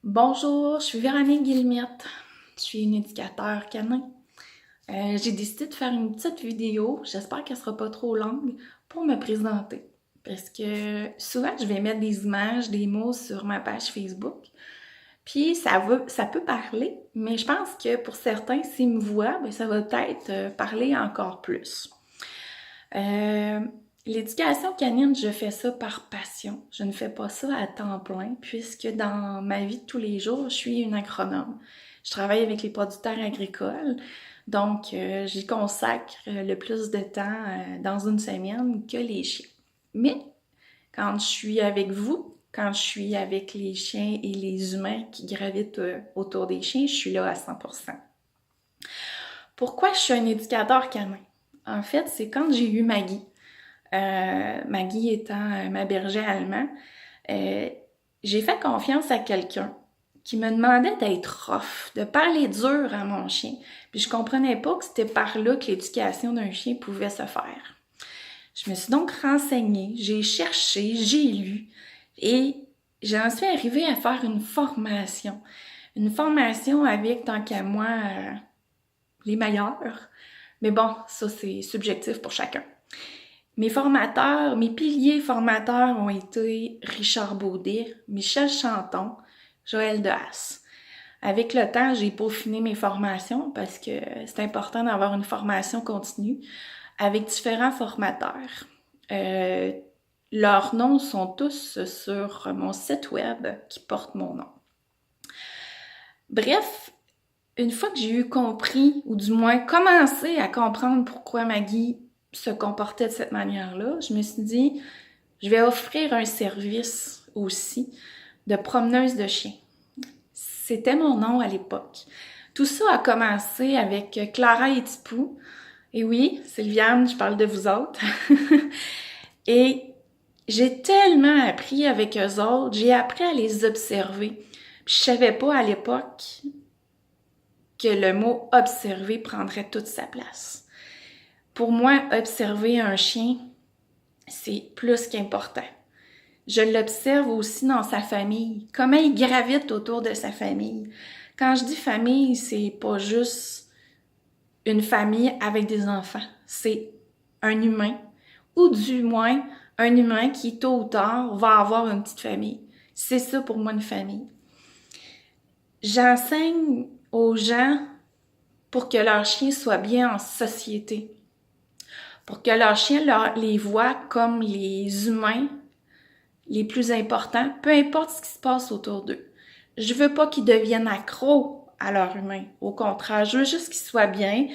Bonjour, je suis Véronique Guillemette. Je suis une éducateur canin. J'ai décidé de faire une petite vidéo, j'espère qu'elle sera pas trop longue, pour me présenter. Parce que souvent, je vais mettre des images, des mots sur ma page Facebook. Puis ça peut parler, mais je pense que pour certains, s'ils me voient, ben, ça va peut-être parler encore plus. Euh, L'éducation canine, je fais ça par passion. Je ne fais pas ça à temps plein, puisque dans ma vie de tous les jours, je suis une agronome. Je travaille avec les producteurs agricoles, donc j'y consacre le plus de temps dans une semaine que les chiens. Mais quand je suis avec vous, quand je suis avec les chiens et les humains qui gravitent autour des chiens, je suis là à 100%. Pourquoi je suis un éducateur canin? En fait, c'est quand j'ai eu Maggie. Maggie étant ma berger allemand, euh, j'ai fait confiance à quelqu'un qui me demandait d'être rough, de parler dur à mon chien. Puis je comprenais pas que c'était par là que l'éducation d'un chien pouvait se faire. Je me suis donc renseignée, j'ai cherché, j'ai lu et j'en suis arrivée à faire une formation. Une formation avec, tant qu'à moi, les meilleurs. Mais bon, ça c'est subjectif pour chacun. Mes formateurs, mes piliers formateurs ont été Richard Baudet, Michel Chanton, Joël Dehaas. Avec le temps, j'ai peaufiné mes formations parce que c'est important d'avoir une formation continue avec différents formateurs. Euh, Leurs noms sont tous sur mon site web qui porte mon nom. Bref, une fois que j'ai eu compris, ou du moins commencé à comprendre pourquoi Maggie se comportait de cette manière-là, je me suis dit, je vais offrir un service aussi de promeneuse de chiens. C'était mon nom à l'époque. Tout ça a commencé avec Clara et Tipou. Et oui, Sylviane, je parle de vous autres. Et j'ai tellement appris avec eux autres, j'ai appris à les observer. Puis je savais pas à l'époque que le mot observer prendrait toute sa place. Pour moi, observer un chien, c'est plus qu'important. Je l'observe aussi dans sa famille, comment il gravite autour de sa famille. Quand je dis famille, c'est pas juste une famille avec des enfants, c'est un humain, ou du moins un humain qui, tôt ou tard, va avoir une petite famille. C'est ça pour moi une famille. J'enseigne aux gens pour que leur chien soit bien en société, pour que leur chien les voit comme les humains les plus importants, peu importe ce qui se passe autour d'eux. Je veux pas qu'ils deviennent accros à leur humain. Au contraire, je veux juste qu'ils soient bien.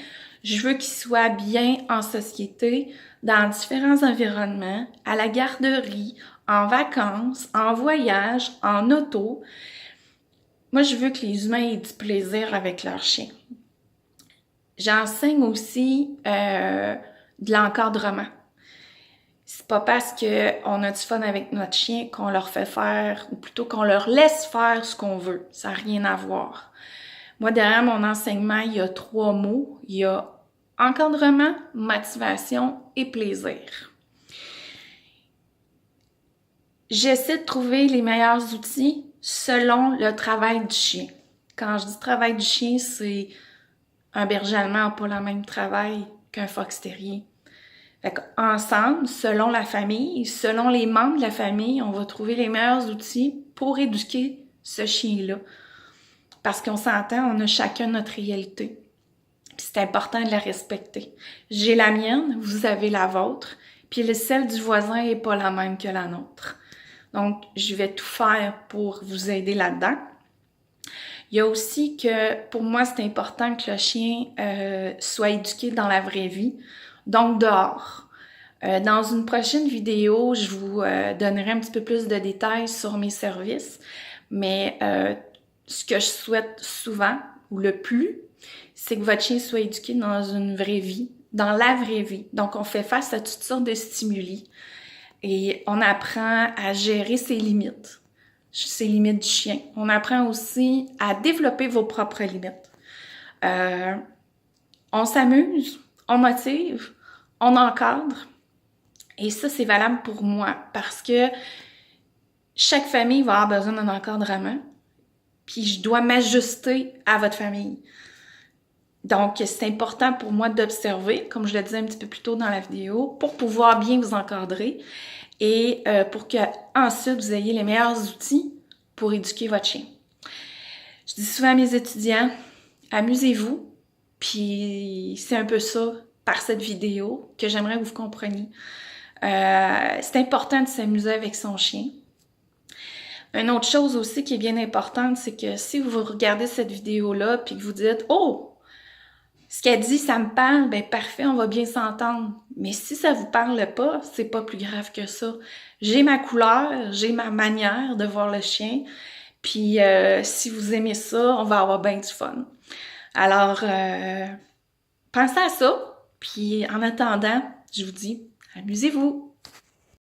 Je veux qu'ils soient bien en société, dans différents environnements, à la garderie, en vacances, en voyage, en auto. Moi, je veux que les humains aient du plaisir avec leur chien. J'enseigne aussi de l'encadrement. C'est pas parce qu'on a du fun avec notre chien qu'on leur fait faire, ou plutôt qu'on leur laisse faire ce qu'on veut. Ça n'a rien à voir. Moi, derrière mon enseignement, il y a 3 mots. Il y a encadrement, motivation et plaisir. J'essaie de trouver les meilleurs outils selon le travail du chien. Quand je dis travail du chien, c'est un berger allemand n'a pas le même travail qu'un fox terrier. Fait ensemble, selon la famille, selon les membres de la famille, on va trouver les meilleurs outils pour éduquer ce chien-là. Parce qu'on s'entend, on a chacun notre réalité. Puis c'est important de la respecter. J'ai la mienne, vous avez la vôtre, puis celle du voisin n'est pas la même que la nôtre. Donc, je vais tout faire pour vous aider là-dedans. Il y a aussi que, pour moi, c'est important que le chien soit éduqué dans la vraie vie, donc dehors. Dans une prochaine vidéo, je vous donnerai un petit peu plus de détails sur mes services, mais ce que je souhaite souvent, ou le plus, c'est que votre chien soit éduqué dans une vraie vie, dans la vraie vie. Donc, on fait face à toutes sortes de stimuli et on apprend à gérer ses limites du chien. On apprend aussi à développer vos propres limites. On s'amuse, on motive, on encadre. Et ça, c'est valable pour moi parce que chaque famille va avoir besoin d'un encadrement. puis je dois m'ajuster à votre famille. Donc, c'est important pour moi d'observer, comme je le disais un petit peu plus tôt dans la vidéo, pour pouvoir bien vous encadrer et pour que ensuite vous ayez les meilleurs outils pour éduquer votre chien. Je dis souvent à mes étudiants, amusez-vous, puis c'est un peu ça par cette vidéo que j'aimerais que vous compreniez. C'est important de s'amuser avec son chien. Une autre chose aussi qui est bien importante, c'est que si vous regardez cette vidéo-là puis que vous dites « Oh! Ce qu'elle dit, ça me parle, ben parfait, on va bien s'entendre. » Mais si ça vous parle pas, c'est pas plus grave que ça. J'ai ma couleur, j'ai ma manière de voir le chien, puis si vous aimez ça, on va avoir bien du fun. Alors, pensez à ça, puis en attendant, je vous dis, amusez-vous!